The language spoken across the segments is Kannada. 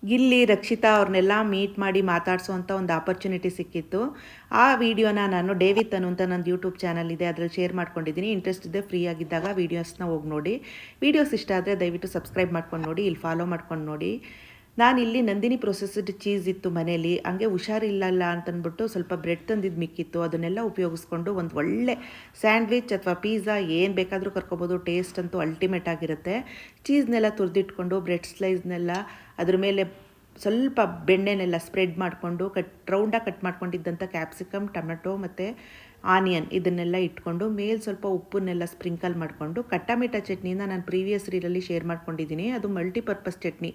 ಗಿಲ್ಲಿ ರಕ್ಷಿತಾ ಅವ್ರನ್ನೆಲ್ಲ ಮೀಟ್ ಮಾಡಿ ಮಾತಾಡಿಸೋವಂಥ ಒಂದು ಆಪರ್ಚುನಿಟಿ ಸಿಕ್ಕಿತ್ತು. ಆ ವಿಡಿಯೋನ ನಾನು ಡೇವಿತ್ ಅನು ಅಂತ ನಂದು ಯೂಟ್ಯೂಬ್ ಚಾನಲ್ ಇದೆ, ಅದರಲ್ಲಿ ಶೇರ್ ಮಾಡ್ಕೊಂಡಿದ್ದೀನಿ. ಇಂಟ್ರೆಸ್ಟ್ ಇದೆ ಫ್ರೀ ಆಗಿದ್ದಾಗ ವೀಡಿಯೋಸ್ನ ಹೋಗಿ ನೋಡಿ. ವೀಡಿಯೋಸ್ ಇಷ್ಟ ಆದರೆ ದಯವಿಟ್ಟು ಸಬ್ಸ್ಕ್ರೈಬ್ ಮಾಡ್ಕೊಂಡು ನೋಡಿ, ಇಲ್ಲಿ ಫಾಲೋ ಮಾಡ್ಕೊಂಡು ನೋಡಿ. ನಾನಿಲ್ಲಿ ನಂದಿನಿ ಪ್ರೊಸೆಸ್ಡ್ ಚೀಸ್ ಇತ್ತು ಮನೇಲಿ, ಹಂಗೆ ಹುಷಾರಿಲ್ಲಲ್ಲ ಅಂತಂದ್ಬಿಟ್ಟು ಸ್ವಲ್ಪ ಬ್ರೆಡ್ ತಂದಿದ್ದು ಮಿಕ್ಕಿತ್ತು. ಅದನ್ನೆಲ್ಲ ಉಪಯೋಗಿಸ್ಕೊಂಡು ಒಂದು ಒಳ್ಳೆ ಸ್ಯಾಂಡ್ವಿಚ್ ಅಥವಾ ಪಿಜ್ಜಾ ಏನು ಬೇಕಾದರೂ ಕರ್ಕೊಬೋದು. ಟೇಸ್ಟ್ ಅಂತೂ ಅಲ್ಟಿಮೇಟ್ ಆಗಿರುತ್ತೆ. ಚೀಸ್ನೆಲ್ಲ ತುರಿದಿಟ್ಕೊಂಡು ಬ್ರೆಡ್ ಸ್ಲೈಸ್ನೆಲ್ಲ ಅದ್ರ ಮೇಲೆ ಸ್ವಲ್ಪ ಬೆಣ್ಣೆನೆಲ್ಲ ಸ್ಪ್ರೆಡ್ ಮಾಡಿಕೊಂಡು ರೌಂಡಾಗಿ ಕಟ್ ಮಾಡ್ಕೊಂಡಿದ್ದಂಥ ಕ್ಯಾಪ್ಸಿಕಮ್, ಟೊಮೆಟೊ ಮತ್ತು ಆನಿಯನ್ ಇದನ್ನೆಲ್ಲ ಇಟ್ಕೊಂಡು ಮೇಲೆ ಸ್ವಲ್ಪ ಉಪ್ಪನ್ನೆಲ್ಲ ಸ್ಪ್ರಿಂಕಲ್ ಮಾಡಿಕೊಂಡು ಕಟ್ಟಾಮಿಠ ಚಟ್ನಿನ ನಾನು ಪ್ರೀವಿಯಸ್ ರೀಲಲ್ಲಿ ಶೇರ್ ಮಾಡ್ಕೊಂಡಿದ್ದೀನಿ. ಅದು ಮಲ್ಟಿಪರ್ಪಸ್ ಚಟ್ನಿ.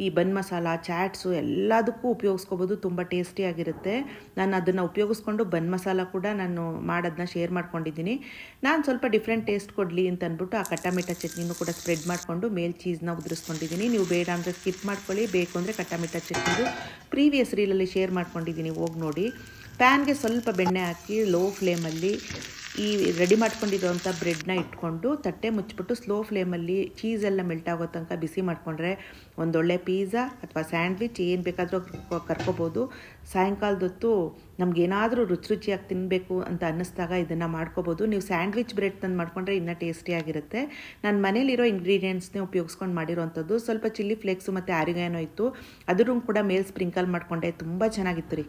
ಈ ಬನ್ ಮಸಾಲ, ಚಾಟ್ಸು ಎಲ್ಲದಕ್ಕೂ ಉಪಯೋಗಿಸ್ಕೋಬೋದು. ತುಂಬ ಟೇಸ್ಟಿಯಾಗಿರುತ್ತೆ. ನಾನು ಅದನ್ನು ಉಪಯೋಗಿಸ್ಕೊಂಡು ಬನ್ ಮಸಾಲ ಕೂಡ ನಾನು ಮಾಡೋದನ್ನ ಶೇರ್ ಮಾಡ್ಕೊಂಡಿದ್ದೀನಿ. ನಾನು ಸ್ವಲ್ಪ ಡಿಫ್ರೆಂಟ್ ಟೇಸ್ಟ್ ಕೊಡಲಿ ಅಂತ ಅಂದ್ಬಿಟ್ಟು ಆ ಕಟ್ಟಾಮಿಠ ಚಟ್ನಿನೂ ಕೂಡ ಸ್ಪ್ರೆಡ್ ಮಾಡಿಕೊಂಡು ಮೇಲೆ ಚೀಸ್ನ ಉದುರಿಸ್ಕೊಂಡಿದ್ದೀನಿ. ನೀವು ಬೇಡ ಅಂದರೆ ಸ್ಕಿಪ್ ಮಾಡ್ಕೊಳ್ಳಿ, ಬೇಕು ಅಂದರೆ ಕಟ್ಟಾಮಿಠ ಚಟ್ನಿದು ಪ್ರೀವಿಯಸ್ ರೀಲಲ್ಲಿ ಶೇರ್ ಮಾಡ್ಕೊಂಡಿದ್ದೀನಿ, ಹೋಗಿ ನೋಡಿ. ಪ್ಯಾನ್ಗೆ ಸ್ವಲ್ಪ ಬೆಣ್ಣೆ ಹಾಕಿ ಲೋ ಫ್ಲೇಮಲ್ಲಿ ಈ ರೆಡಿ ಮಾಡ್ಕೊಂಡಿರೋವಂಥ ಬ್ರೆಡ್ನ ಇಟ್ಕೊಂಡು ತಟ್ಟೆ ಮುಚ್ಚಿಬಿಟ್ಟು ಸ್ಲೋ ಫ್ಲೇಮಲ್ಲಿ ಚೀಸೆಲ್ಲ ಮೆಲ್ಟ್ ಆಗೋ ತನಕ ಬಿಸಿ ಮಾಡಿಕೊಂಡ್ರೆ ಒಂದೊಳ್ಳೆ ಪಿಜ್ಜಾ ಅಥವಾ ಸ್ಯಾಂಡ್ವಿಚ್ ಏನು ಬೇಕಾದರೂ ಕರ್ಕೋಬೋದು. ಸಾಯಂಕಾಲದೊತ್ತು ನಮಗೇನಾದರೂ ರುಚಿ ರುಚಿಯಾಗಿ ತಿನ್ನಬೇಕು ಅಂತ ಅನ್ನಿಸ್ದಾಗ ಇದನ್ನು ಮಾಡ್ಕೋಬೋದು. ನೀವು ಸ್ಯಾಂಡ್ವಿಚ್ ಬ್ರೆಡ್ ತಂದು ಮಾಡಿಕೊಂಡ್ರೆ ಇನ್ನೂ ಟೇಸ್ಟಿಯಾಗಿರುತ್ತೆ. ನಾನು ಮನೇಲಿರೋ ಇಂಗ್ರೀಡಿಯೆಂಟ್ಸ್ನೇ ಉಪಯೋಗಿಸ್ಕೊಂಡು ಮಾಡಿರೋವಂಥದ್ದು. ಸ್ವಲ್ಪ ಚಿಲ್ಲಿ ಫ್ಲೇಕ್ಸು ಮತ್ತು ಆರಿಗಾನೋ ಇತ್ತು, ಅದನ್ನು ಕೂಡ ಮೇಲೆ ಸ್ಪ್ರಿಂಕಲ್ ಮಾಡಿಕೊಂಡೆ. ತುಂಬ ಚೆನ್ನಾಗಿತ್ತು ರೀ.